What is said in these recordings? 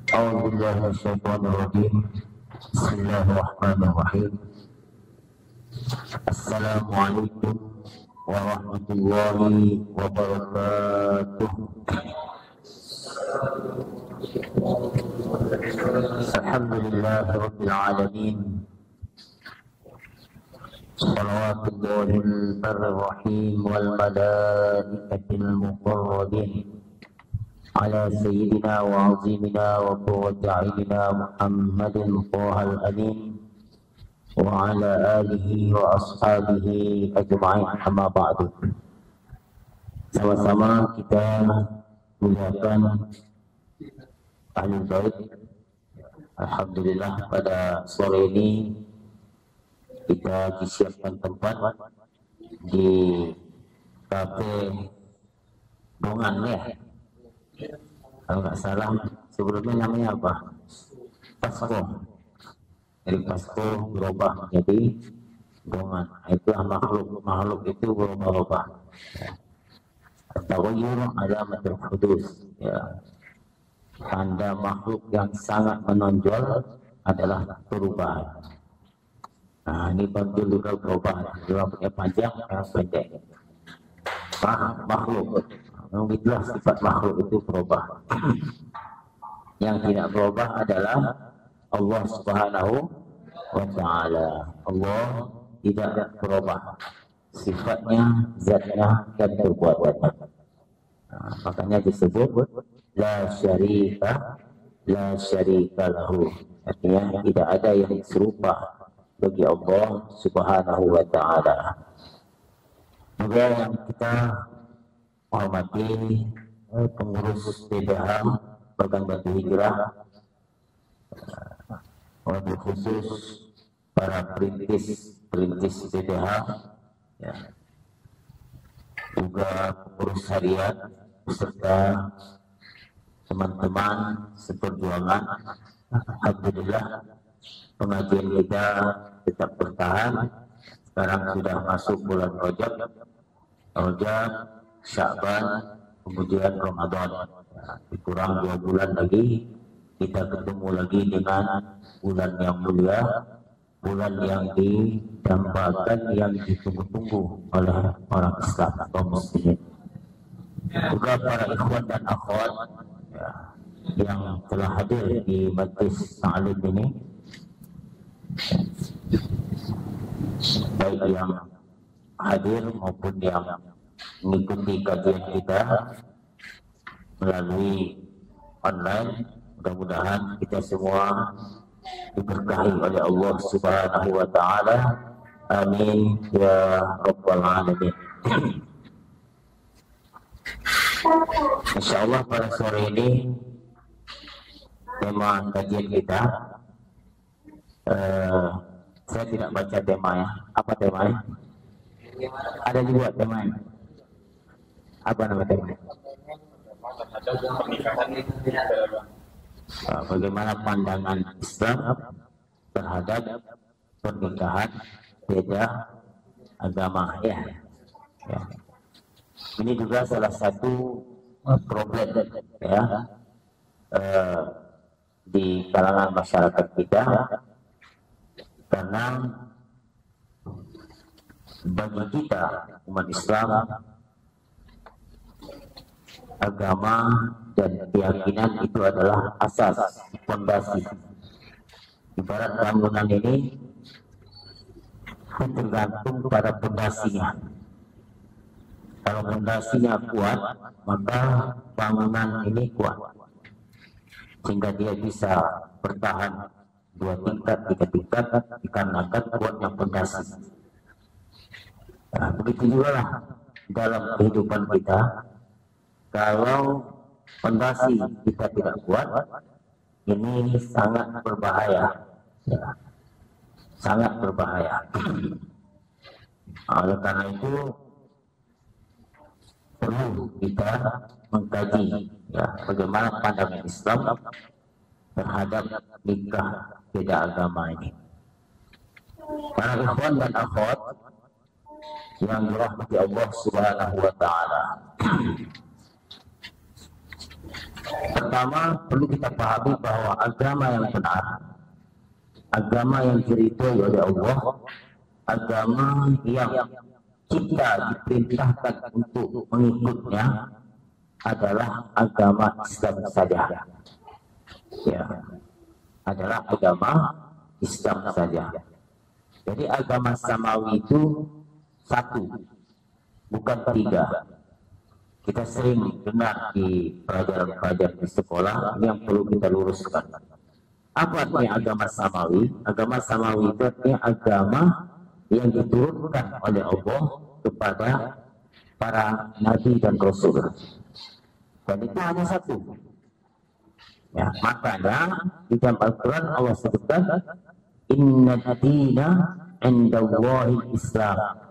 أعوذ بالله من الشيطان الرجيم. بسم الله الرحمن الرحيم. السلام عليكم ورحمة الله وبركاته. الحمد لله رب العالمين. صلوات الله البر الرحيم والملائكة المقربين على سيدنا وعظيمنا وقوة أعيننا محمد طه الأمين وعلى آله وأصحابه أجمعين. أما بعد. Sama-sama kita muliakan Ahlul Bait. Alhamdulillah pada sore ini kita disiapkan tempat di kafe Dongan ya. Kalau nggak salah sebelumnya namanya apa? Pasko. Dari Pasko berubah menjadi Dongan. Itu makhluk itu berubah-ubah. At-taghayyur alamatul hudus. Ya. Tanda makhluk yang sangat menonjol adalah perubahan. Nah, ini bantu juga perubahan. Dia punya panjang, yang pendek. Makhluk. Itulah sifat makhluk itu berubah. Yang tidak berubah adalah Allah Subhanahu wa Ta'ala. Allah tidak berubah. Sifatnya, zatnya, dan perbuatannya. Nah, makanya disebut la syarika lahu. Artinya tidak ada yang serupa bagi Allah Subhanahu wa Ta'ala. Juga yang kita hormati pengurus PBH Bagan Batu Hijrah, wabil khusus para perintis PBH, ya. Juga pengurus harian beserta teman-teman seperjuangan. Alhamdulillah pengajian kita tetap bertahan. Sekarang sudah masuk bulan Rajab, Sya'ban, kemudian Ramadan. Kurang 2 bulan lagi kita ketemu lagi dengan bulan yang mulia, bulan yang didambakan, yang ditunggu-tunggu oleh orang Islam atau muslimin. Juga para ikhwan dan akhwat ya, yang telah hadir di majlis ta'lim ini, baik yang hadir maupun yang mengikuti kajian kita melalui online. Mudah-mudahan kita semua diberkahi oleh Allah Subhanahu wa Ta'ala. Amin ya rabbal alamin. Insyaallah pada sore ini tema kajian kita, saya tidak baca temanya. Apa temanya? Ada juga temanya. Apa nama temanya? Bagaimana pandangan Islam terhadap pernikahan beda agama ya. Ini juga salah satu problem ya di kalangan masyarakat kita, karena bagi kita umat Islam, agama dan keyakinan itu adalah asas, fondasi. Ibarat bangunan ini tergantung pada fondasinya. Kalau fondasinya kuat, maka bangunan ini kuat, sehingga dia bisa bertahan 2 tingkat, 3 tingkat, dikarenakan kuatnya fondasi. Nah, begitu juga lah dalam kehidupan kita. Kalau fondasi kita tidak kuat, ini sangat berbahaya, ya. Sangat berbahaya. Oleh karena itu perlu kita mengkaji ya, bagaimana pandangan Islam terhadap nikah beda agama ini. Para ikhwan dan akhwat yang dirahmati Allah Subhanahu wa Ta'ala, Pertama, perlu kita pahami bahwa agama yang benar, agama yang diridhoi oleh Allah, agama yang kita diperintahkan untuk mengikutnya adalah agama Islam saja. Ya, adalah agama Islam saja. Jadi agama samawi itu satu, bukan tiga. Kita sering dengar di pelajaran-pelajaran di sekolah, ini yang perlu kita luruskan. Apa artinya agama samawi? Agama samawi itu artinya agama yang diturunkan oleh Allah kepada para nabi dan rasul. Dan itu hanya satu. Ya, makanya di dalam Al-Quran Allah sebutkan inna dina indallahi Islam.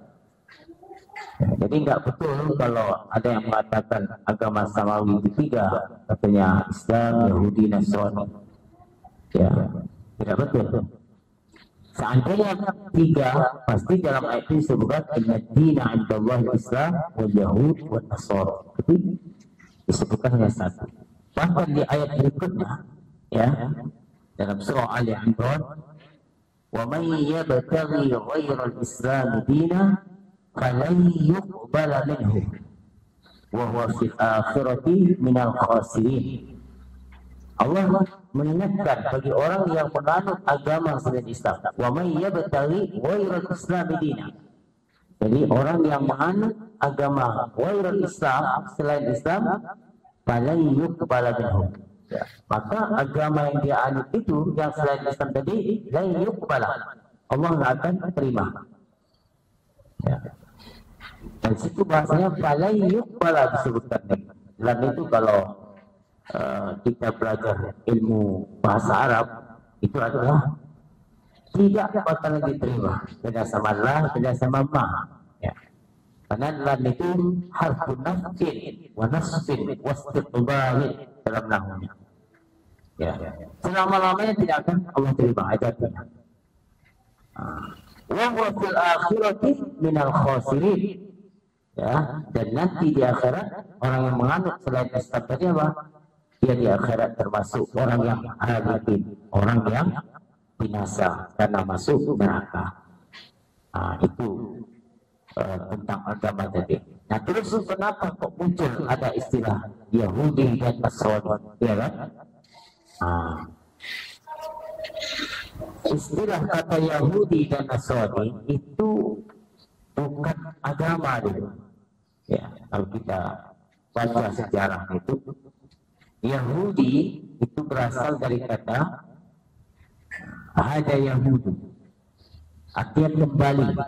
Ya, jadi nggak betul kalau ada yang mengatakan agama samawi itu tiga, katanya Islam, Yahudi, Nasrani. Ya, tidak betul. Seandainya tiga, pasti dalam ayat ini disebutkan inna dina indallahi Islam wal Yahud wal Nasara. Tapi disebutkan hanya satu. Bahkan di ayat berikutnya, ya, dalam surah Ali Imran, wa man yabtaghi ghayra al-islam dinan falan yuqbala minhu wa huwa fil akhirati minal khasirin. Allah mengingatkan bagi orang yang menganut agama selain Islam, wa man yabtaghi ghayra al-islam dinan. Jadi orang yang menganut agama ghayra al-islam selain Islam, falan yuqbala minhu. Ya. Maka agama yang dia anut itu yang selain Islam tadi, la yuqbala, Allah nggak akan terima. Ya. Dan situ bahasanya falan yuqbala disebutkan. Dan itu kalau kita belajar ilmu bahasa Arab, itu adalah tidak bakalan diterima. Beda sama la, beda sama ma. Ya. Karena lam itu harfun nafsin wa nasbin wa istiqbali dalam nahwunya. Ya. Selama-lamanya tidak akan Allah terima ajarnya. Wa huwa fil akhirati minal khasirin. Ya, dan nanti di akhirat orang yang menganut selain Islam tadi apa? Dia di akhirat termasuk orang yang halikin, orang yang binasa karena masuk neraka. Itu tentang agama tadi. Nah, terus kenapa kok muncul ada istilah Yahudi dan Nasrani, ya kan? Istilah kata Yahudi dan Nasrani itu bukan agama dulu. Ya, kalau kita baca sejarah itu, Yahudi itu berasal dari kata hada Yahudi, artinya kembali.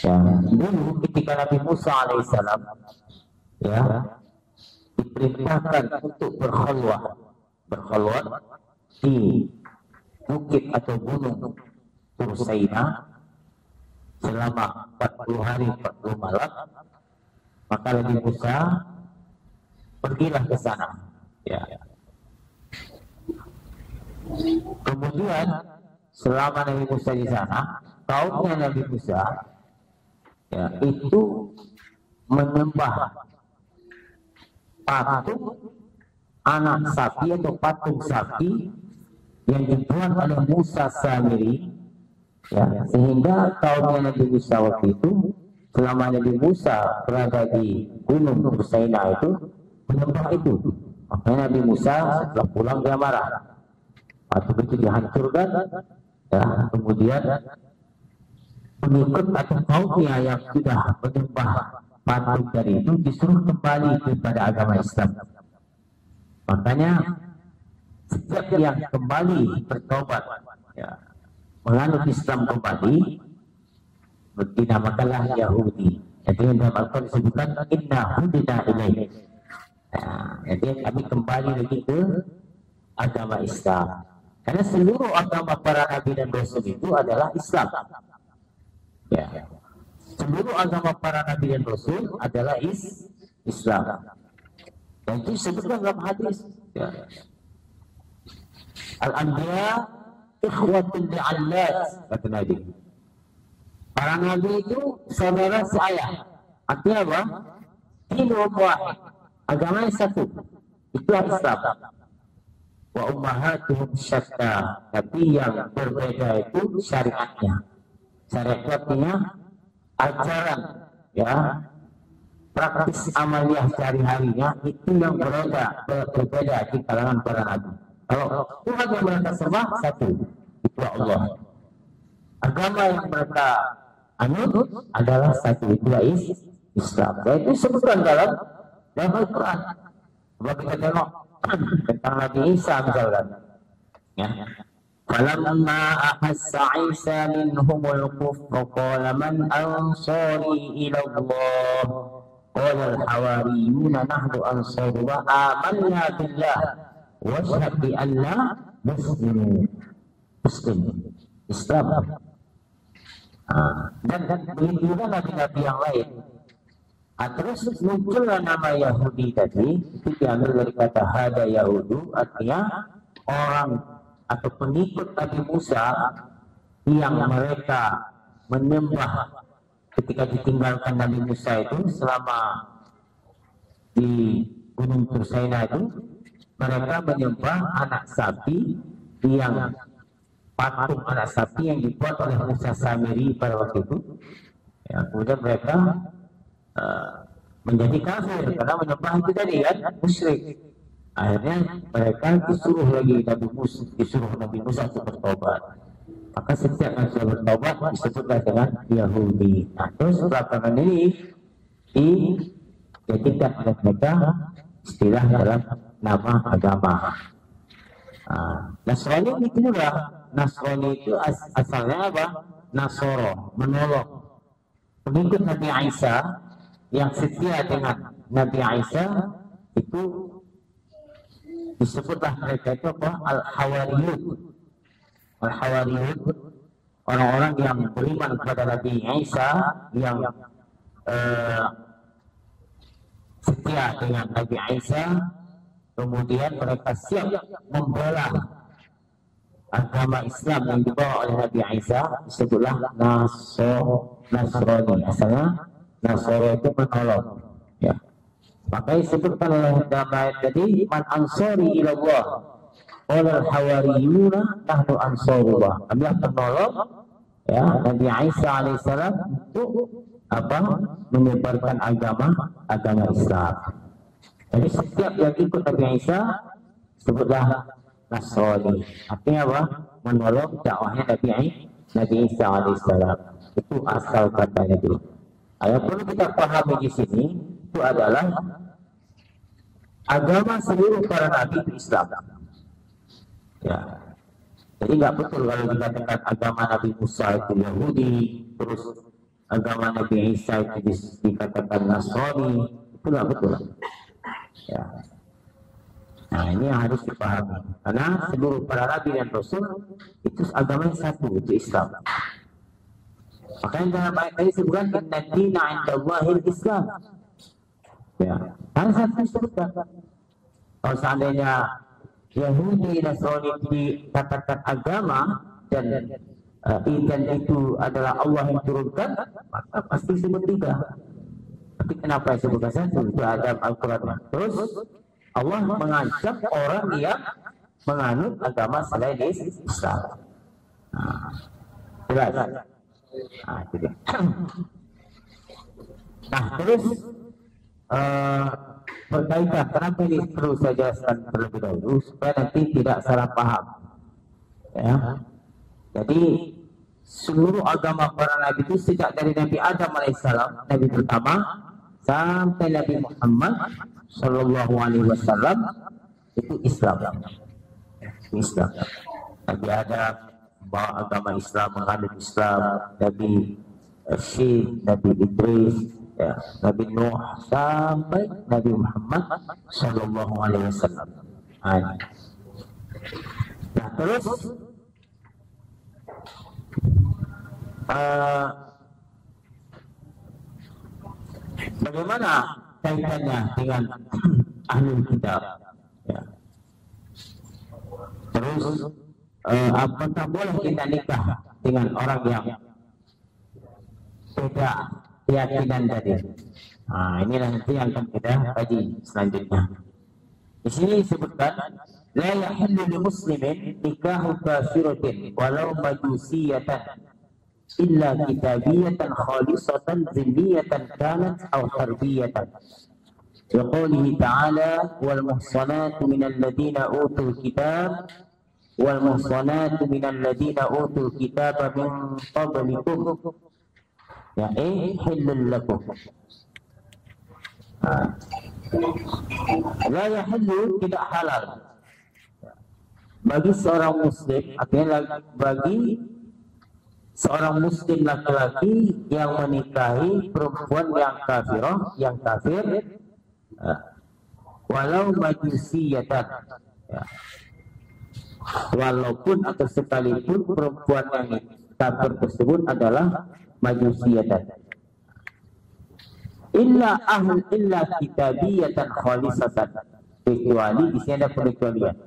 Ya, dulu ketika Nabi Musa alaihissalam ya diperintahkan untuk berkhulwat di bukit atau gunung Tur Saina selama 40 hari 40 malam, maka Nabi Musa pergilah ke sana. Ya. Kemudian selama Nabi Musa di sana, kaumnya Nabi Musa ya, itu menyembah patung anak sapi atau patung sapi yang dibuat oleh Musa Samiri, ya, sehingga kaumnya Nabi Musa waktu itu selama Nabi Musa berada di gunung Tursaina itu menyembah itu. Makanya Nabi Musa setelah pulang dia marah, patung itu dihancurkan, ya, kemudian pengikut atau kaumnya yang sudah menyembah patung tadi itu disuruh kembali kepada agama Islam. Makanya setiap yang kembali bertobat, ya, menganut Islam kembali, dinamakanlah Yahudi. Jadi dalam Al-Quran disebutkan inna hudina ilaih. Jadi kami kembali lagi ke agama Islam. Karena seluruh agama para nabi dan rasul itu adalah Islam. Ya. Seluruh agama para nabi dan rasul adalah Islam. Dan itu disebutkan dalam hadis. Ya. Al-anbiya ikhwatun li'allat, kata Nabi. Para nabi itu saudara seayah. Artinya apa? Dinul wahid, agamanya satu. Itulah Islam. Wa ummahatuhum syatta, tapi yang berbeda itu syariatnya. Syariat artinya ajaran, ya, praktis amaliah sehari-harinya itu yang berbeda di kalangan para nabi. Kalau Tuhan yang mereka sembah satu, itu Allah. Agama yang mereka anut adalah satu, itu Islam. Dan itu disebutkan dalam Al-Quran. Coba kita tengok tentang Nabi Isa misalkan, ya. Falamma ahassa Isa minhumul kufra qala man ansari ila Allah qala al-hawariyuna nahnu ansarullah amanna billah wa shahid bi anna muslimun. Islam. Dan begitu juga nabi-nabi yang lain. Terus muncullah nama Yahudi tadi, itu diambil dari kata hada Yahudu, artinya orang atau pengikut Nabi Musa yang mereka menyembah ketika ditinggalkan Nabi Musa itu selama di Gunung Tursaina itu, mereka menyembah anak sapi yang patung anak sapi yang dibuat oleh Musa Samiri pada waktu itu. Ya, kemudian mereka menjadi kafir karena menyembah itu tadi kan, musyrik. Akhirnya mereka disuruh Nabi Musa untuk bertobat. Maka setiap yang sudah bertobat disebutlah dengan Yahudi. Nah, terus belakangan ini dijadikan oleh mereka istilah dalam nama agama. Nasrani itu juga. Nasrani itu asalnya apa? Nasoro, menolong. Pengikut Nabi Isa yang setia dengan Nabi Isa itu disebutlah mereka itu apa? Al-Hawariyun. Al-Hawariyun, orang-orang yang beriman kepada Nabi Isa, yang setia dengan Nabi Isa, kemudian mereka siap membela agama Islam yang dibawa oleh Nabi Isa, disebutlah Nasrani. Asalnya Nasoro itu menolong, ya. Maka disebutkan oleh dalam ayat tadi, man ansari ilallah qala al-hawariyuna nahnu ansarullah. Kami akan menolong, ya, Nabi Isa alaihissalam untuk apa? Menyebarkan agama Islam. Jadi setiap yang ikut Nabi Isa sebutlah Nasrani. Artinya apa? Menolong dakwahnya Nabi Isa alaihissalam. Itu asal katanya itu. Yang perlu kita pahami di sini itu adalah agama seluruh para nabi itu Islam. Ya. Jadi nggak betul kalau dikatakan agama Nabi Musa itu Yahudi, terus agama Nabi Isa itu dikatakan Nasrani, itu nggak betul. Ya. Nah, ini yang harus dipahami. Karena seluruh para nabi dan rasul itu agama yang satu, itu Islam. Makanya dalam ayat tadi disebutkan inna dina 'indallahil Islam. Ya, hanya satu disebutkan. Kalau seandainya Yahudi Nasrani dikatakan agama dan itu adalah Allah yang turunkan, maka pasti disebut tiga. Tapi kenapa disebutkan satu? Itu ada Al-Quran. Terus Allah mengancam orang yang menganut agama selain Islam. Jelas. Nah, terus berkaitan, kenapa ini perlu saya jelaskan terlebih dahulu supaya nanti tidak salah paham. Ya. Jadi seluruh agama para nabi itu sejak dari Nabi Adam alaihissalam, nabi pertama, sampai Nabi Muhammad Sallallahu Alaihi Wasallam itu Islam. Islam. Nabi Adam bawa agama Islam, menganut Islam. Nabi Syed, Nabi Idris, ya, Nabi Nuh sampai Nabi Muhammad Sallallahu Alaihi Wasallam. Nah, terus bagaimana kaitannya dengan ahlul kitab? Ya. Terus apakah boleh kita nikah dengan orang yang beda keyakinan tadi? Nah, inilah nanti yang akan kita kaji selanjutnya. Di sini disebutkan la yahillu li muslimin nikahu kafiratin walau majusiyatan illa kitabiyatan khalisatan zinniyatan kanat aw harbiyatan. Wa qawlihi ta'ala wal muhsanatu minal ladina utul kitab wal muhsanatu minal ladina utul kitab min qablikum ya hillul lakum. La yahillu, tidak halal bagi seorang muslim, artinya bagi seorang muslim laki-laki yang menikahi perempuan yang kafirah, yang kafir, walau majusiyatan, walaupun atau sekalipun perempuan yang kafir tersebut adalah majusiyatan. Illa kitabiyatan khalisatan, kecuali di sini ada pengecualian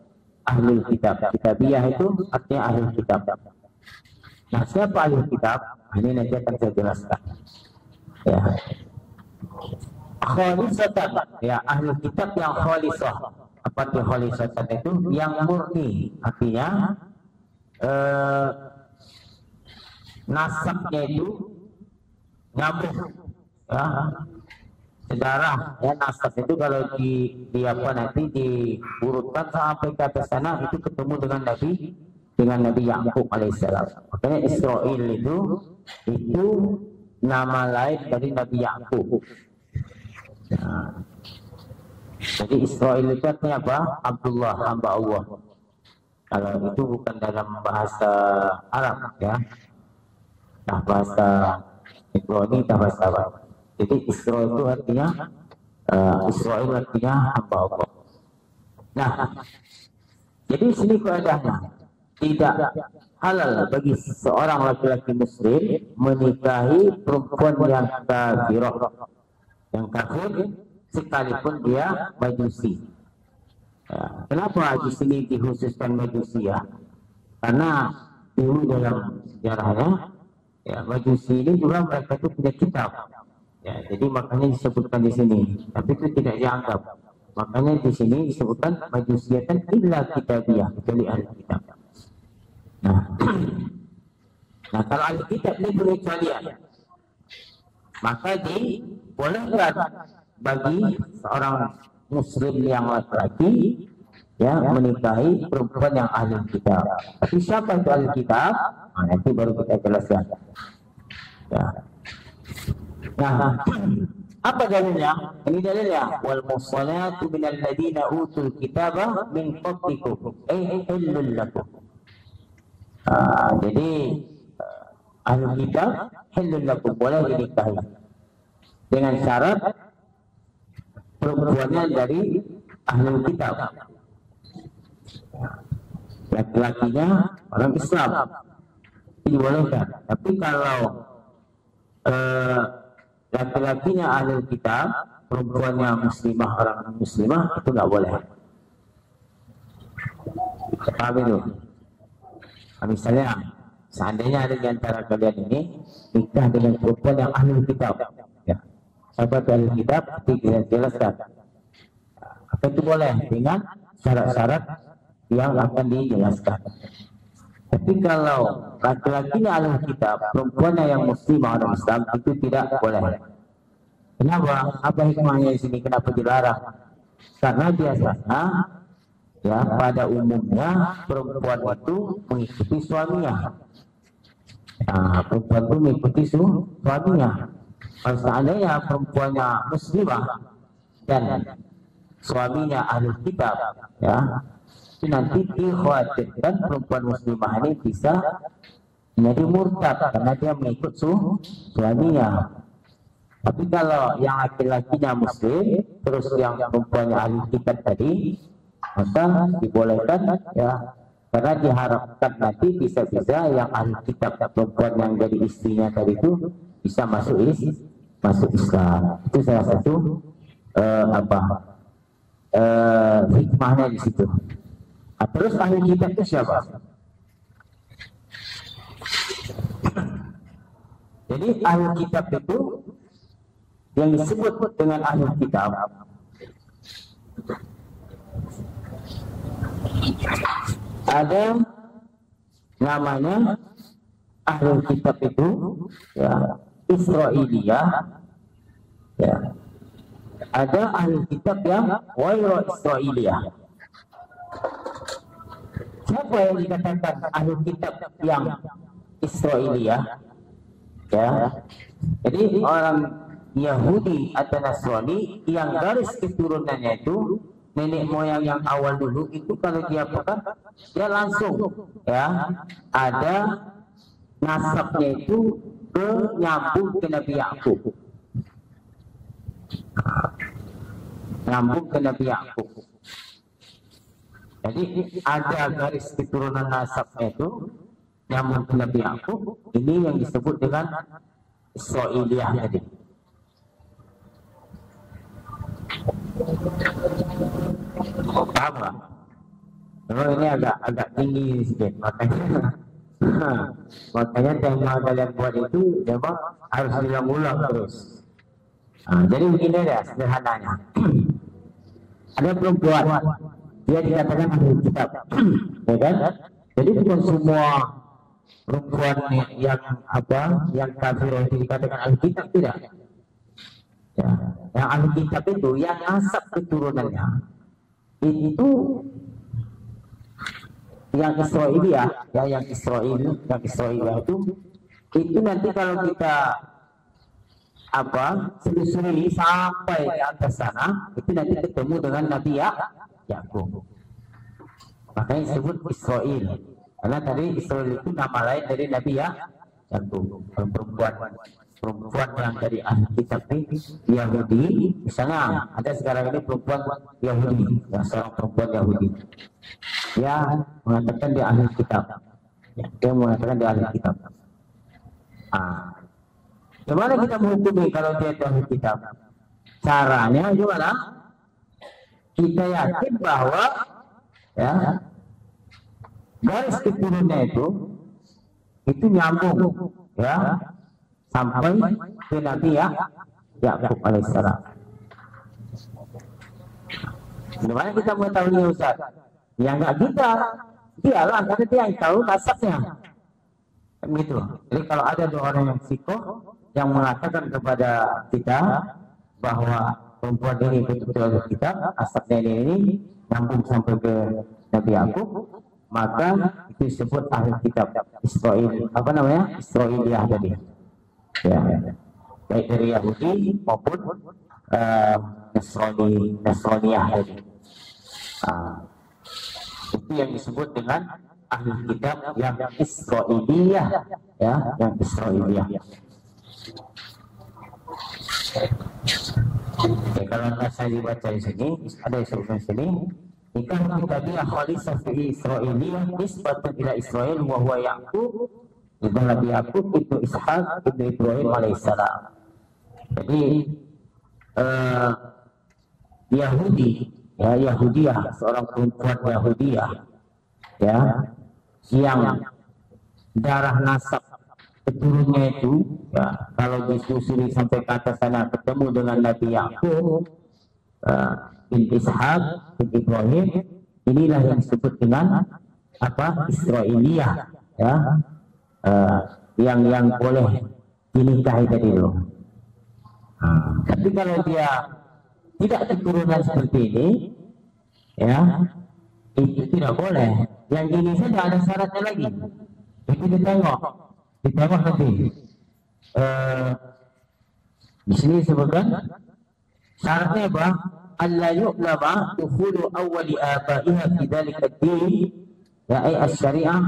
ahlul kitab. Kitabiyah itu artinya ahlul kitab. Nah, siapa ahlul kitab? Ini nanti akan saya jelaskan. Ya. Khalisatan, ya, ahlul kitab yang khalisah. Apa itu khalisatan itu? Yang murni, artinya nasabnya itu nyambung, ya. Sedarah, ya, nasab itu kalau di apa nanti diurutkan sampai ke atas sana itu ketemu dengan Nabi Yakub alaihissalam. Makanya Israel itu nama lain dari Nabi Yakub. Nah, jadi Israel itu artinya apa? Abdullah, hamba Allah. Kalau itu bukan dalam bahasa Arab, ya. Nah, bahasa Ibrani, bahasa Arab. Jadi Israel itu artinya Israel artinya hamba Allah. Nah, jadi sini keadaannya tidak halal bagi seorang laki-laki muslim menikahi perempuan yang kafirah, yang kafir sekalipun dia majusi. Ya, kenapa di sini dikhususkan majusi, ya? Karena dulu dalam sejarahnya, ya, majusi ini juga mereka itu punya kitab. Ya, jadi makanya disebutkan di sini, tapi itu tidak dianggap. Makanya di sini disebutkan majusiyatan illa kitabiyah, kecuali ahli kitab. Nah, kalau ahli kitab ini pengecualian, maka dibolehkan bagi seorang muslim yang laki-laki, ya, menikahi perempuan yang ahli kitab. Tapi siapa itu ahli kitab? Nah, nanti baru kita jelaskan. Ya. Nah, apa dalilnya? Ini dalilnya wal muhsanatu minal ladina utul kitaba min qablikum hillul lakum. Jadi ahli kitab hillul lakum, boleh dinikahi dengan syarat perempuannya dari ahli kitab, laki-lakinya orang Islam, dibolehkan. Tapi kalau laki-lakinya ahli kitab, perempuannya muslimah, orang muslimah, itu nggak boleh. Paham itu? Misalnya, seandainya ada di antara kalian ini nikah dengan perempuan yang ahli kitab, ya, sahabat ahli kitab, tidak jelaskan. Apa itu boleh dengan syarat-syarat yang akan dijelaskan. Tapi kalau laki-lakinya ahli kitab, perempuannya yang muslimah orang Islam, itu tidak boleh. Kenapa? Apa hikmahnya di sini? Kenapa dilarang? Karena biasanya, ya, pada umumnya perempuan itu mengikuti suaminya. Nah, perempuan itu mengikuti suaminya. Kalau seandainya perempuannya muslimah dan suaminya ahli kitab, ya, itu nanti dikhawatirkan perempuan muslimah ini bisa menjadi murtad karena dia mengikut suaminya. Tapi kalau yang laki-lakinya muslim terus yang perempuannya ahli kitab tadi, maka dibolehkan, ya, karena diharapkan nanti bisa-bisa yang ahli kitab perempuan yang jadi istrinya tadi itu bisa masuk Islam. Itu salah satu hikmahnya di situ. Nah, terus ahli kitab itu siapa? Jadi ahli kitab itu yang disebut dengan ahli kitab Ada namanya ahli kitab itu ya Israiliyah, ya. Ada ahli kitab yang ghairu Israiliyah. Siapa yang dikatakan ahli kitab yang Israiliyah? Ya, jadi orang Yahudi atau Nasrani yang garis keturunannya itu nenek moyang yang awal dulu itu, kalau dia pekan dia langsung ya ada nasabnya itu nyambung ke Nabi Yakub, nyambung ke Nabi Yakub. Jadi ada garis keturunan nasabnya itu nyambung ke Nabi Yakub. Ini yang disebut dengan Israiliyah tadi. Paham nggak? Memang ini agak tinggi sedikit, makanya tema kalian buat itu memang harus diulang-ulang terus. Jadi begini ya sederhananya. Ada perempuan, dia dikatakan ahli kitab, ya kan? Jadi bukan semua perempuan yang kafir itu dikatakan ahli kitab, tidak. Ya, yang ahli kitab itu yang nasab keturunannya itu yang Israiliyah, ya yang Israiliyah itu nanti kalau kita selusuri sampai ke atas sana, itu nanti ketemu dengan Nabi Yakub. Makanya disebut Israil, karena tadi Israil itu nama lain dari Nabi Yakub. Perempuan yang dari ahli kitab ini Yahudi, misalnya ada sekarang ini perempuan Yahudi, ya seorang perempuan Yahudi, ya mengatakan dia ahli kitab, ya, dia mengatakan dia ahli kitab. Gimana kita menghukumi kalau dia ahli kitab? Caranya gimana? Kita yakin bahwa ya garis keturunannya itu nyambung, ya, sampai ke Nabi Yakub alaihissalam. Gimana kita mengetahui Ustaz? Ya enggak kita, dialah, karena dia yang tahu nasabnya. Begitu. Jadi kalau ada dua orang yang psikoh yang mengatakan kepada kita bahwa perempuan ini betul-betul kita, nasabnya ini nyambung sampai ke Nabi Yakub, maka itu disebut ahli kitab Israil. Apa namanya? Israiliyah tadi. Ya, baik dari Yahudi maupun Nasraniyah tadi. Itu yang disebut dengan ahli kitab yang Israiliyah, ya, yang Israiliyah. Ya, kalau saya dibaca di sini, ada disebutkan sini, nikah kitabiyah khalisah fi Israiliyah nisbatun ila Israil wa huwa Yaqub. Ibn Nabi Yakub itu Ishaq ibn Ibrahim alaihissalam. Jadi Yahudi, ya Yahudiyah, seorang perempuan Yahudiyah, ya, yang darah nasab keturunannya itu, ya, kalau disusuri sampai ke atas sana ketemu dengan Nabi Yakub bin Ishaq bin Ibrahim, inilah yang disebut dengan Israiliyah, ya. Yang boleh dinikahi tadi itu. Tapi kalau dia tidak keturunan seperti ini, ya, itu tidak boleh. Yang ini saja ada syaratnya lagi. Itu ditengok nanti. Di sini disebutkan syaratnya apa? Allah yu'lama dukhulu awwali abaiha fi dzalika ad-din, ya ay asy-syari'ah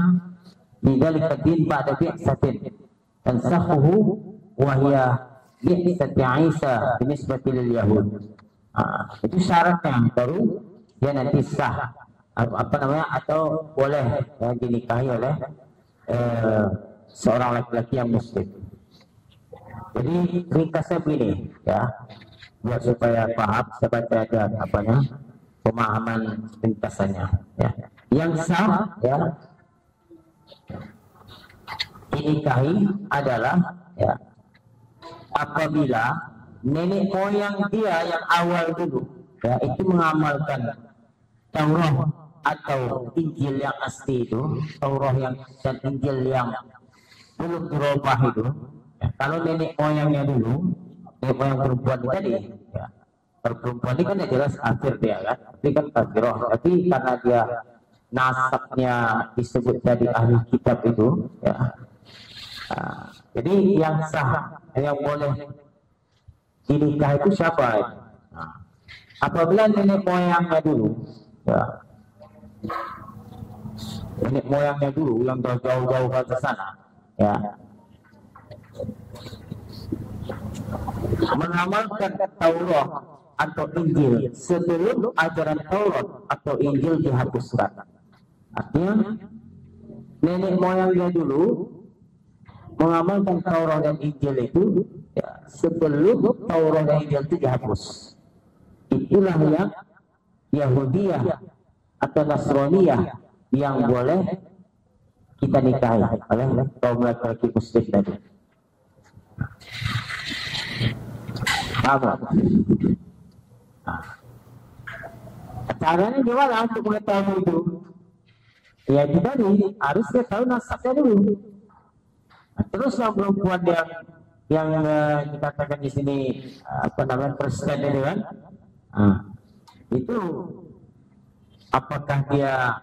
bidzalika ad-din ba'da bi'satin tansakhuhu wa hiya bi'sati Isa binisbati lil yahud. Itu syaratnya baru dia nanti sah atau boleh ya, dinikahi oleh seorang laki-laki yang muslim. Jadi ringkasnya begini, ya, buat supaya paham, saya baca aja pemahaman ringkasannya, ya. Yang sah, ya, dinikahi adalah, ya, apabila nenek moyang dia yang awal dulu, ya, itu mengamalkan Taurat atau Injil yang asli itu, Taurat yang dan Injil yang belum dirubah itu, ya, kalau nenek moyangnya dulu, nenek moyang perempuan tadi, ya, perempuan ini kan ya jelas kafir dia kan, tapi kan kafiroh, tapi karena dia nasabnya disebut jadi ahli kitab itu, ya. Jadi yang sah, yang boleh dinikah itu siapa? Apabila nenek moyangnya dulu, ya, nenek moyangnya dulu yang jauh-jauh ke sana, ya, mengamalkan Taurat atau Injil sebelum ajaran Taurat atau Injil dihapuskan. Artinya nenek moyangnya dulu mengamalkan Taurat dan Injil itu, ya, sebelum Taurat dan Injil itu dihapus. Itulah yang Yahudiyah atau Nasraniyah yang boleh kita nikahi oleh kaum laki-laki muslim tadi. Apa? Caranya gimana untuk mengetahui itu? Ya kita nih harus kita tahu nasabnya dulu. Terus yang perempuan yang dikatakan di sini apa namanya presiden ini kan? Itu apakah dia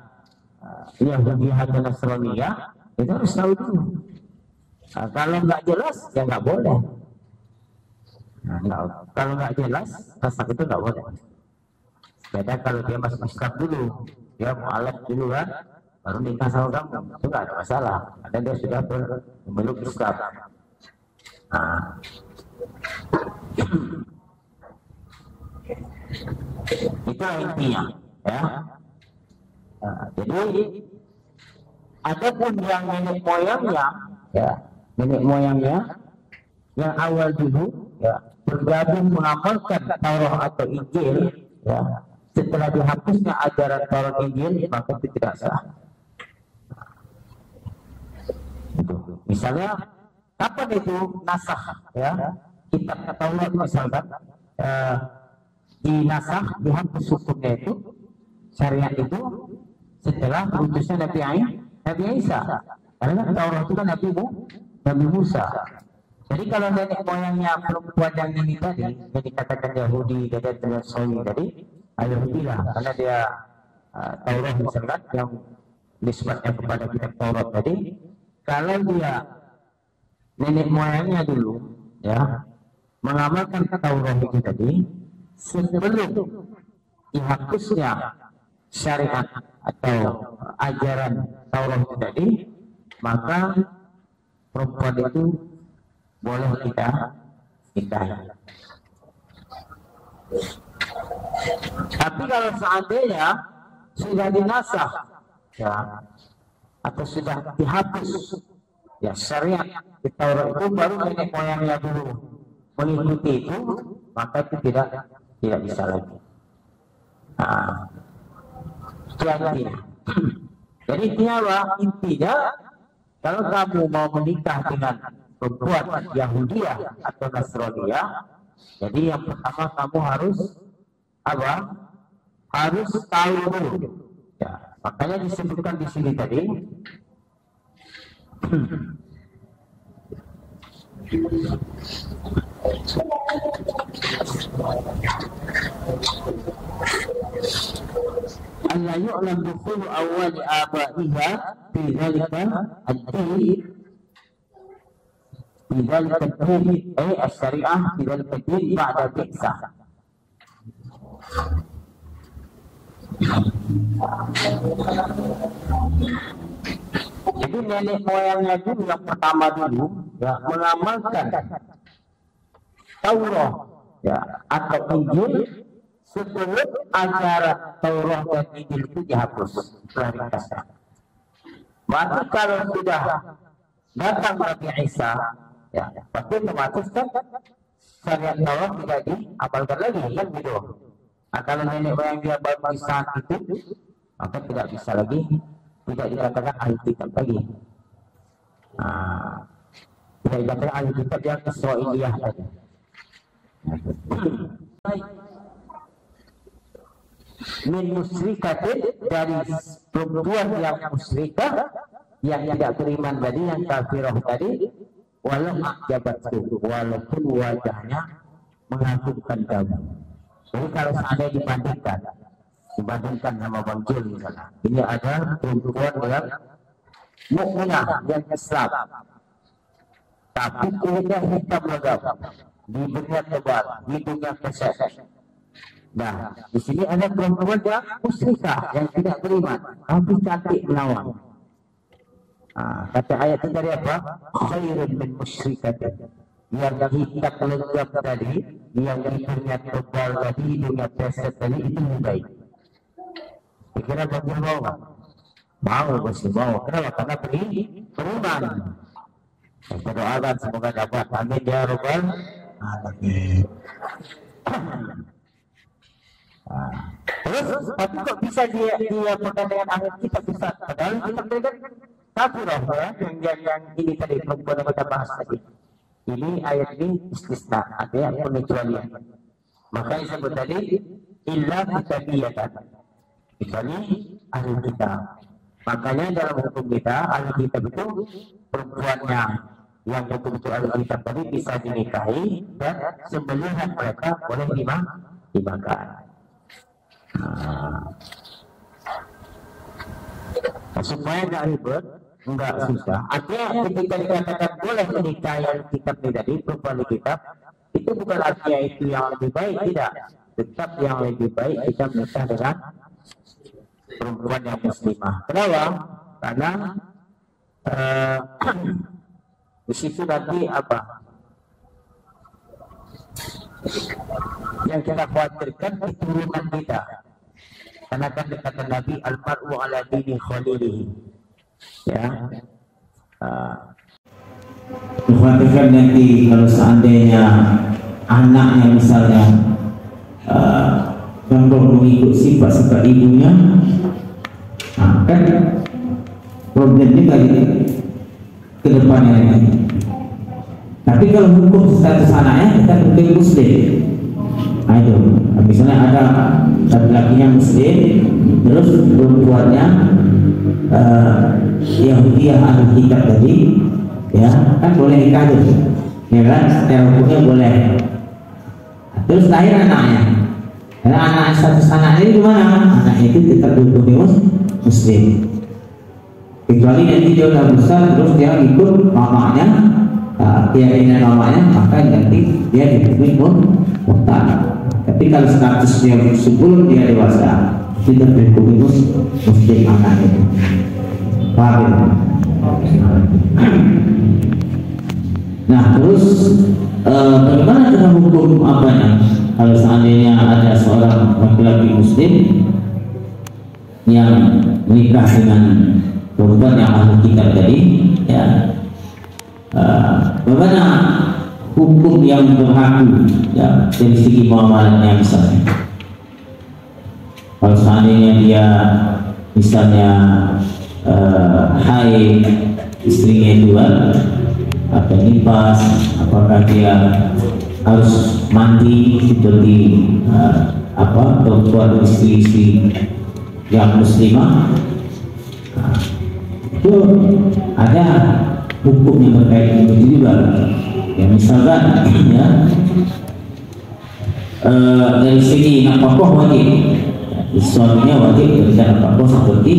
Yahudi atau Nasraniyah, itu harus tahu dulu. Kalau nggak jelas ya nggak boleh. Kalau nggak jelas nasab itu nggak boleh. Beda kalau dia masuk Islam dulu, dia mu'alaf dulu kan, baru nikah sama kamu, itu nggak ada masalah. Karena dia sudah memeluk Islam. Itu intinya, ya. Jadi adapun yang nenek moyangnya, ya, nenek moyangnya yang awal dulu, ya, bergabung mengamalkan Taurat atau Injil, ya, setelah dihapusnya ajaran Taurat Injil, maka itu tidak sah. Misalnya kapan itu nasakh, ya, kitab Taurat misalkan dinasakh, dihapus hukumnya itu, syariat itu setelah utusnya Nabi Isa. Karena Taurat itu kan Nabi Musa. Jadi kalau nenek moyangnya perempuan yang ini tadi, yang dikatakan Yahudi, dan Nasrani tadi, Yahudi lah, karena dia Taurat misalkan yang nisbatnya kepada kitab Taurat tadi, kalau dia nenek moyangnya dulu, ya, mengamalkan Taurat itu tadi, sebelum dihapusnya syariat atau ajaran Taurat itu tadi, maka perempuan itu boleh kita nikahi. Tapi kalau seandainya sudah dinasakh, ya, atau sudah dihapus, ya, syariat di Taurat itu, baru nenek moyangnya dulu mengikuti itu, maka itu tidak bisa lagi. Jadi intinya kalau kamu mau menikah dengan perempuan Yahudiyah atau Nasraniyah, jadi yang pertama kamu harus apa? Harus tahu dulu. Ya, makanya disebutkan di sini tadi. Allah yu'lam dukhulu awwali abaiha fi dhalika ad-din, fi dhalika ad-din ay as-syari'ah, fi dhalika ad-din ba'da bi'sah. Jadi nenek moyangnya dulu yang pertama dulu, ya, mengamalkan Taurat, ya, atau Injil sebelum ajaran Taurat dan Injil itu dihapus, setelah dikasih. Maka kalau sudah datang Nabi Isa, ya, pasti otomatis kan syariat Taurat tidak diamalkan lagi, kan gitu. Nah, kalau nenek moyang dia baptisan itu, maka tidak bisa lagi, tidak dikatakan ahli kitab lagi. Tidak dikatakan ahli kitab yang Israiliyah tadi. min musyrikatin, dari perempuan yang musyrikah, yang tidak beriman tadi, yang kafirah tadi, walau ajabatku, walaupun wajahnya mengagumkan kamu. Jadi kalau seandainya dibandingkan sama Bang Jul misalnya, ini ada perempuan yang mukminah, yang Islam, tapi kulitnya hitam legam, bibirnya tebal, hidungnya pesek. Nah, di sini ada perempuan yang musyrikah, yang tidak beriman, tapi cantik menawan. Kata ayat itu dari apa? Khairun min musyrikatin, yang hitam legam tadi, yang bibirnya tebal tadi, hidungnya pesek tadi, itu lebih baik. Kira bagus mau nggak? Mau, pasti mau. Kenapa? Karena beriman. Kita doakan semoga dapat. Amin ya rabbal alamin. Terus, tapi kok bisa dia pegang dengan ayat kita bisa? Padahal kita berikan kafirah ya, yang ini tadi perempuan yang kita bahas tadi. Ini ayat ini istisna, artinya pengecualian. Makanya disebut tadi illa kitabiyatan, kecuali ahli kitab. Makanya dalam hukum kita ahli kitab itu perempuannya yang betul-betul ahli kitab tadi bisa dinikahi dan sembelihan mereka boleh dimakan. Supaya tidak ribet, enggak susah. Artinya ketika dikatakan boleh menikah yang kitab tadi, perempuan kitab, itu bukan artinya itu yang lebih baik, tidak. Tetap yang lebih baik kita menikah dengan perempuan yang muslimah. Kenapa? Karena di situ nanti apa? Yang kita khawatirkan keturunan kita. Karena kan kata Nabi, al-mar'u ala dini khalilihi. Ya. Khawatirkan nanti kalau seandainya anaknya misalnya condong mengikut sifat-sifat ibunya, kan problemnya lagi ke depannya ini. Tapi kalau hukum status anaknya kita betul muslim. Ayo, misalnya ada laki-lakinya muslim, terus perempuannya Yahudiyah ahli kitab tadi, ya kan boleh nikah tuh, ya kan? Secara hukumnya boleh. Terus lahir anaknya. Karena anak status anaknya itu gimana? Anak itu tetap dihukumi muslim. Kecuali nanti dia udah besar terus dia ikut mamanya, tiada mamanya, maka nanti dia dihukumi murtad. Tapi kalau status dia sebelum dia dewasa, tidak dihukumi muslim anak itu. Paham? Nah terus bagaimana dengan hukum apanya? Kalau seandainya ada seorang laki-laki muslim yang menikah dengan perempuan yang ahli kitab tadi, ya, bagaimana hukum yang berlaku ya, dari segi muamalahnya misalnya? Kalau seandainya dia misalnya haid, istrinya dua, atau nifas, apakah dia harus mandi seperti perempuan istri-istri yang muslimah? Itu ada hukum yang terkait dengan itu juga. Ya misalkan ya dari segi nafkah wajib, suaminya wajib memberikan nafkah seperti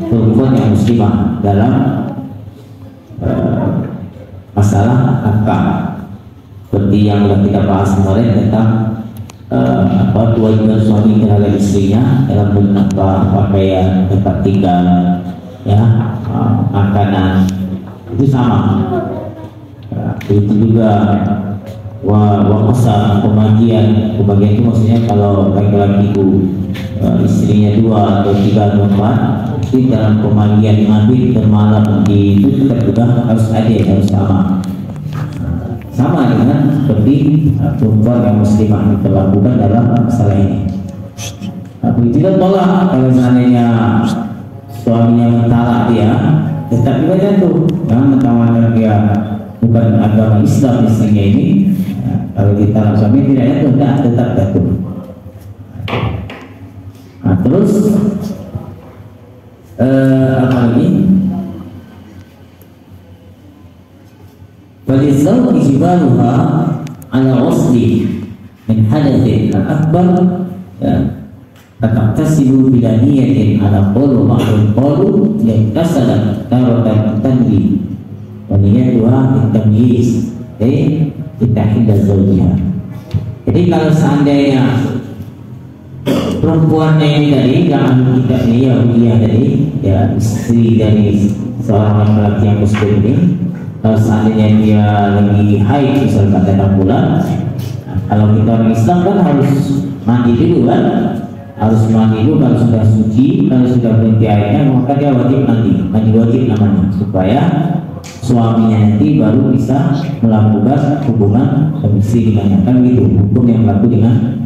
perempuan yang muslimah dalam masalah nafkah. Seperti yang sudah kita bahas kemarin tentang kewajiban suami terhadap istrinya dalam menafkah pakaian, tempat tinggal, ya, makanan, itu sama. Itu juga wakasa pembagian itu maksudnya kalau laki-laki itu istrinya dua atau tiga atau empat, itu dalam pembagian maghrib dan malam itu kita juga harus adil, harus sama dengan seperti perempuan yang muslimah diperlakukan dalam masalah ini. Tapi tidak tolak kalau seandainya suaminya mentalak dia, tetap juga jatuh. Jangan mentawar dia bukan agama Islam istrinya ini. Kalau ditalak suami tidak jatuh, tetap jatuh. Nah, terus apa lagi? Falizawji jibaluha ala usli min hadatsin akbar, ya, tatasibu bila niyatin ala qalu ma'ruf qalu yaktasalat taratan tanwi wa niyatuha tamyiz kita hinda zawjiha. Jadi kalau seandainya perempuannya ini tadi yang kita ini Yahudiyah tadi, ya istri dari seorang laki-laki yang muslim ini, kalau seandainya dia lagi haid misalkan datang bulan, kalau kita orang Islam kan harus mandi dulu kan, harus mandi dulu. Kalau sudah suci, kalau sudah berhenti airnya, maka dia wajib mandi wajib namanya, supaya suaminya nanti baru bisa melakukan hubungan istri dengannya, kan gitu hukum yang berlaku dengan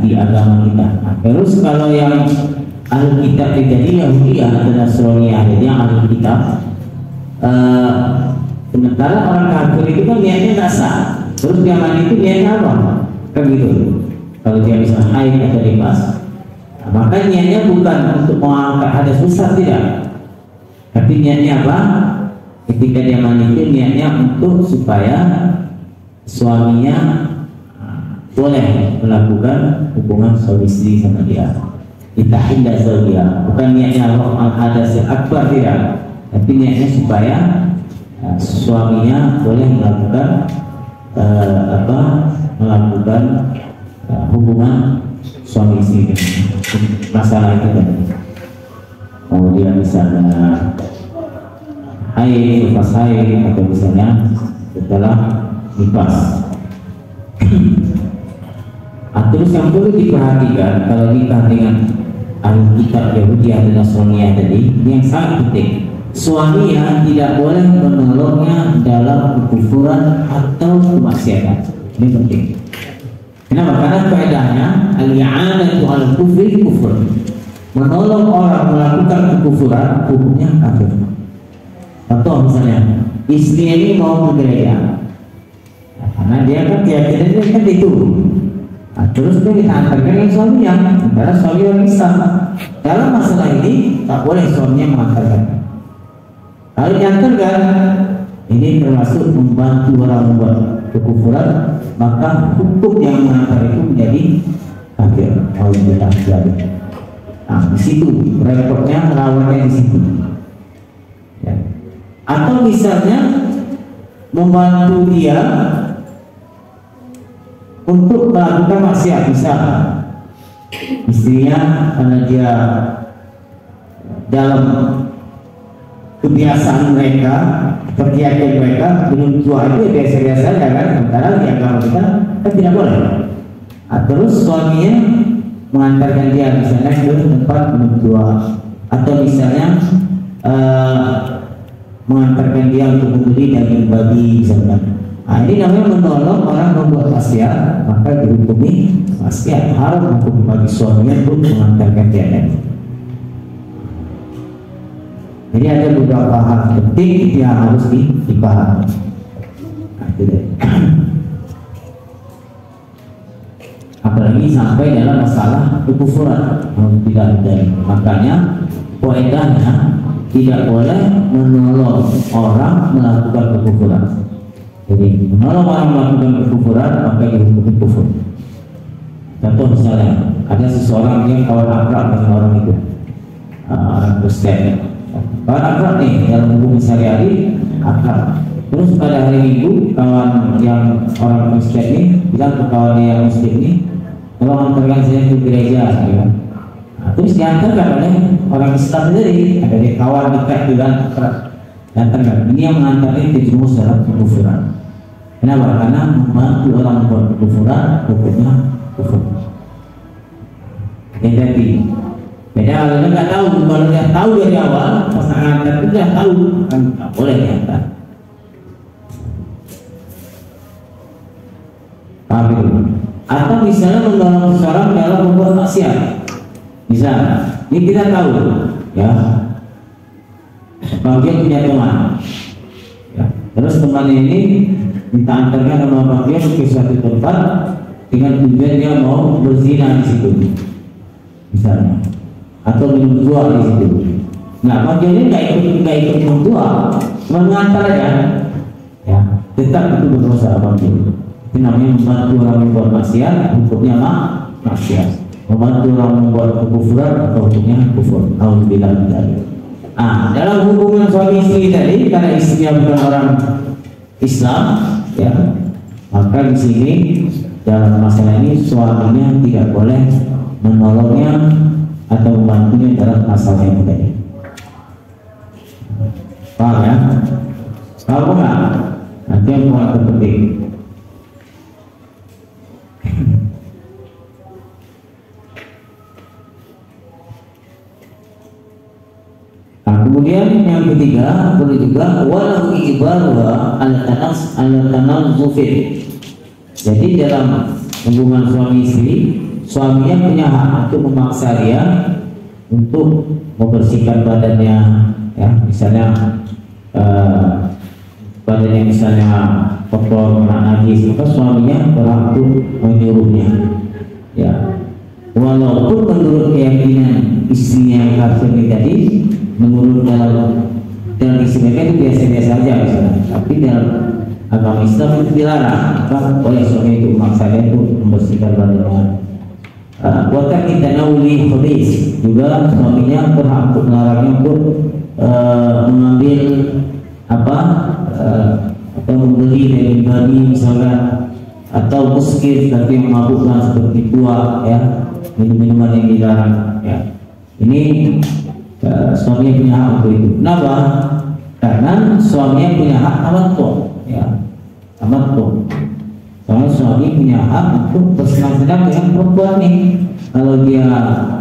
di agama kita. Nah, terus kalau yang ahli kitab jadi Yahudi atau Nasrani, jadi yang ahli kitab, sementara orang kafir itu kan niatnya nggak sah, terus dia mandi itu niatnya apa? Kan gitu. Kalau dia bisa haid atau nifas, nah, maka niatnya bukan untuk mengangkat hadas besar, tidak. Tapi niatnya apa? Ketika dia mandi itu niatnya untuk supaya suaminya boleh melakukan hubungan suami istri sama dia. Kita hinda zawjiha, bukan niatnya al-hadas akbar, tidak. Tapi niatnya supaya suaminya boleh melakukan melakukan hubungan suami istri. Masalah itu tadi. Kemudian misalnya haid, lepas haid, atau misalnya setelah nifas. Terus yang perlu diperhatikan kalau nikah dengan ahli kitab Yahudi atau Nasrani tadi, yang sangat penting, suaminya tidak boleh menolongnya dalam kekufuran atau kemaksiatan. Ini penting. Kenapa? Karena kaidahnya al-i'anatu al-kufri kufur. Menolong orang melakukan kekufuran hukumnya kafir. Contoh misalnya, istri ini mau ke gereja, karena dia kan keyakinannya kan itu. Nah, terus dia diantarkan dengan suaminya, karena suami orang Islam. Dalam masalah ini tak boleh suaminya mengantarkan. Kalau diantarkan, ini termasuk membantu orang membuat kekufuran, maka hukum yang mengantar itu menjadi kafir. Nah, di situ repotnya, melawannya di situ. Ya. Atau misalnya membantu dia untuk melakukan maksiat, misalnya istrinya karena dia dalam kebiasaan mereka, perkiatan mereka belum tua itu biasa-biasa saja kan, sementara di agama kita kan tidak boleh. Nah, terus suaminya mengantarkan dia misalnya ke tempat belum tua, atau misalnya mengantarkan dia untuk membeli daging babi misalkan. Nah, ini namanya menolong orang membuat maksiat, maka dihukumi maksiat, haram hukum bagi suaminya untuk mengantarkan dia tadi. Jadi ada beberapa hal penting yang harus dipahami. Nah, apalagi sampai dalam masalah kekufuran, tidak ada. Makanya poinnya tidak boleh menolong orang melakukan kekufuran. Jadi menolong orang melakukan kekufuran maka dihukumi kufur. Contoh misalnya ada seseorang yang kawan akrab dengan orang itu, orang Kristen, kawan akrab nih dalam hubungan sehari-hari akrab. Terus pada hari Minggu kawan yang orang Kristen ini bilang ke kawan yang Muslim ini, tolong antarkan saya ke gereja, ya. Nah, terus diantarkan oleh orang Islam sendiri, ada dia kawan dekat dengan akrab. Diantarkan, ini yang mengantarkan terjerumus dalam kekufuran. Kenapa? Karena membantu orang membuat kekufuran, hukumnya kufur. Jadi beda kalau dia nggak tahu, kalau dia tahu dari awal pasangan itu dia tahu kan nggak boleh diantar. Atau misalnya menolong seseorang dalam membuat maksiat. Misalnya, ini kita tahu, ya, bagian punya teman, ya. Terus teman ini minta antarkan sama bagian ke suatu tempat dengan tujuan dia mau berzina di situ. misalnya, atau minum tua di situ. Nah, majunya nggak ikut minum tua, mengantar aja, ya tetap itu berdosa maju. Itu namanya membantu orang membuat maksiat, hukumnya maksiat. Membantu orang membuat kekufuran atau hukumnya kufur. Alhamdulillah. Dalam hubungan suami istri tadi, karena istrinya bukan orang Islam, ya, maka di sini dalam masalah ini suaminya tidak boleh menolongnya atau membantunya dalam masalah yang tadi. Paham ya? Paham nggak? Nanti yang buat penting. Kemudian yang ketiga boleh juga walau ibaruha al-tanazufin. Jadi dalam hubungan suami istri, suaminya punya hak untuk memaksa dia untuk membersihkan badannya, ya misalnya badannya misalnya kotor kena najis, maka suaminya berhak untuk menyuruhnya, ya walaupun menurut keyakinan istrinya yang harusnya tadi, menurut dalam tradisi mereka itu biasa-biasa aja misalnya, tapi dalam agama Islam itu dilarang, maka oleh suami itu memaksa dia untuk membersihkan badannya. Buatkan kita nauli hadis juga suaminya berhak untuk melarangnya untuk mengambil atau membeli dari babi misalkan, atau muskil tapi yang memabukkan seperti tua, ya minum-minuman yang dilarang, ya ini suaminya punya hak untuk itu. Kenapa? Karena suaminya punya hak tamattu, ya tamattu. Soalnya suami punya hak untuk bersenang-senang dengan perempuan nih. Kalau dia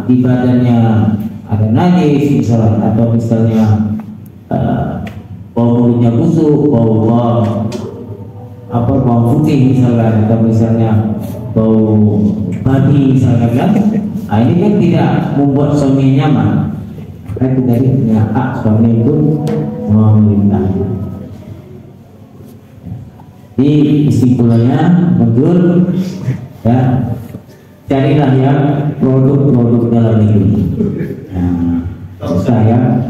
di badannya ada najis misalnya, atau misalnya bau mulutnya busuk, bau putih misalnya, atau misalnya bau babi misalnya kan, ini kan tidak membuat suami nyaman. Itu dari punya hak suami itu memerintah. Di kesimpulannya menurut, ya carilah yang produk-produk dalam negeri. Saya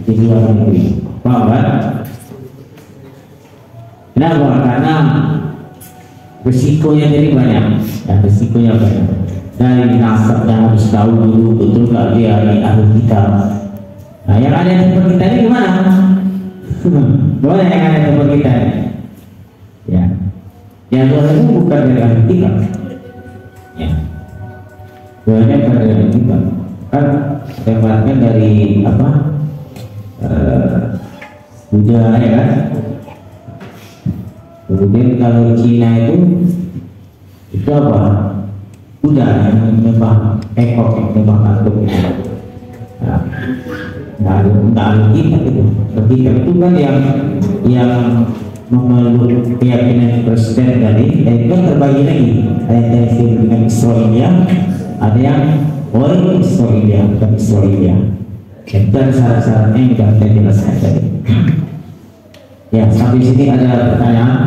di luar negeri. Paham kan? Kenapa? Karena resikonya jadi banyak, ya resikonya banyak. Dari nasabnya harus tahu dulu betul gak dia ahli kita. Nah, yang ada di tempat kita ini gimana? Gimana yang ada di tempat kita ini? Ya, yang luar itu bukan dari ahli kita. Ya, luarnya bukan dari ahli kita. Kan tempatnya dari apa? Budaya kan. Kemudian kalau Cina itu apa? Udah yang menyembah ekor, yang menyembah kantuk itu. Nah, kita itu, kita itu kan yang memeluk keyakinan Kristen tadi, dan itu kan terbagi lagi. Ada yang dengan Israelia, ada yang orang Israelia, bukan Israelia. Dan syarat-syaratnya yang sudah saya jelaskan tadi. Ya, sampai sini ada pertanyaan?